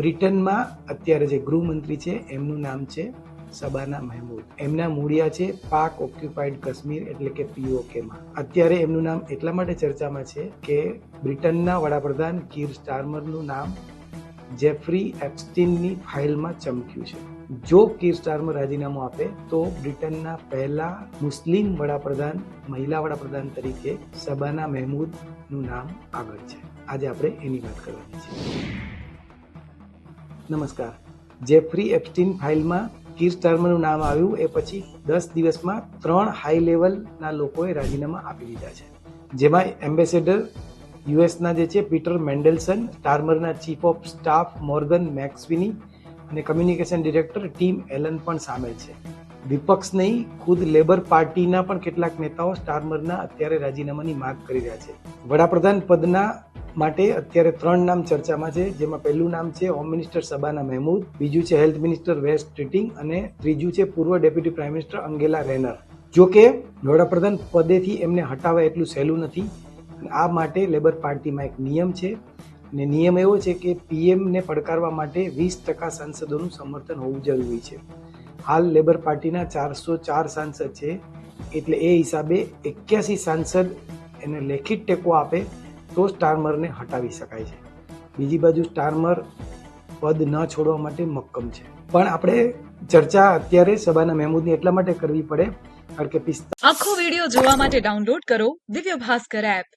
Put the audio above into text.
બ્રિટનમાં અત્યારે જે ગૃહમંત્રી છે એમનું નામ છે શબાના મહેમૂદ. એમના મૂળિયા છે પાક ઓક્યુપાઈડ કાશ્મીર એટલે કે POKમાં. અત્યારે એમનું નામ એટલા માટે ચર્ચામાં છે કે બ્રિટનના વડાપ્રધાન કીર સ્ટારમરનું નામ જેફરી એપ્સ્ટીનની ફાઇલમાં ચમક્યું છે. જો કીર સ્ટારમર રાજીનામું આપે તો બ્રિટનના પહેલા મુસ્લિમ વડાપ્રધાન, મહિલા વડાપ્રધાન તરીકે શબાના મહેમૂદનું નામ આગળ છે. આજે આપણે એની વાત કરવાની છે. નમસ્કાર. જેફરી એપ્સ્ટીન ફાઇલમાં કીર સ્ટારમરનું નામ આવ્યું એ પછી 10 દિવસમાં 3 હાઈ લેવલના લોકોએ રાજીનામા આપી દીધા છે. જેમાં એમ્બેસેડર યુએસના જે છે પીટર મેન્ડેલસન, સ્ટારમરના chief of staff Morgan McSweeney અને કમ્યુનિકેશન ડિરેક્ટર ટીમ એલન પણ સામેલ છે. વિપક્ષ નહીં, ખુદ લેબર પાર્ટીના પણ કેટલાક નેતાઓ સ્ટારમરના અત્યારે રાજીનામાની માંગ કરી રહ્યા છે. વડાપ્રધાન પદના માટે અત્યારે 3 નામ ચર્ચામાં છે, જેમાં પહેલું નામ છે હોમ મિનિસ્ટર શબાના મહેમૂદ, બીજું છે હેલ્થ મિનિસ્ટર વેસ સ્ટ્રીટિંગ અને ત્રીજું છે પૂર્વ ડેપ્યુટી પ્રાઇમ મિનિસ્ટર અંગેલા રેનર. જો કે વડાપ્રધાન પદેથી એમને હટાવવા એટલું સહેલું નથી. આ માટે લેબર પાર્ટીમાં એક નિયમ છે અને નિયમ એવો છે કે પીએમને પડકારવા માટે 20% સાંસદોનું સમર્થન હોવું જરૂરી છે. હાલ લેબર પાર્ટીના 404 સાંસદ છે, એટલે એ હિસાબે 81 સાંસદ એને લેખિત ટેકો આપે તો સ્ટારમરને હટાવી શકાય છે. બીજી બાજુ સ્ટારમર પદ ન છોડવા માટે મક્કમ છે. પણ આપણે ચર્ચા અત્યારે શબાના મહેમૂદની એટલા માટે કરવી પડે કારણ કે આખો વિડિયો જોવા માટે ડાઉનલોડ કરો દિવ્ય ભાસ્કર એપ.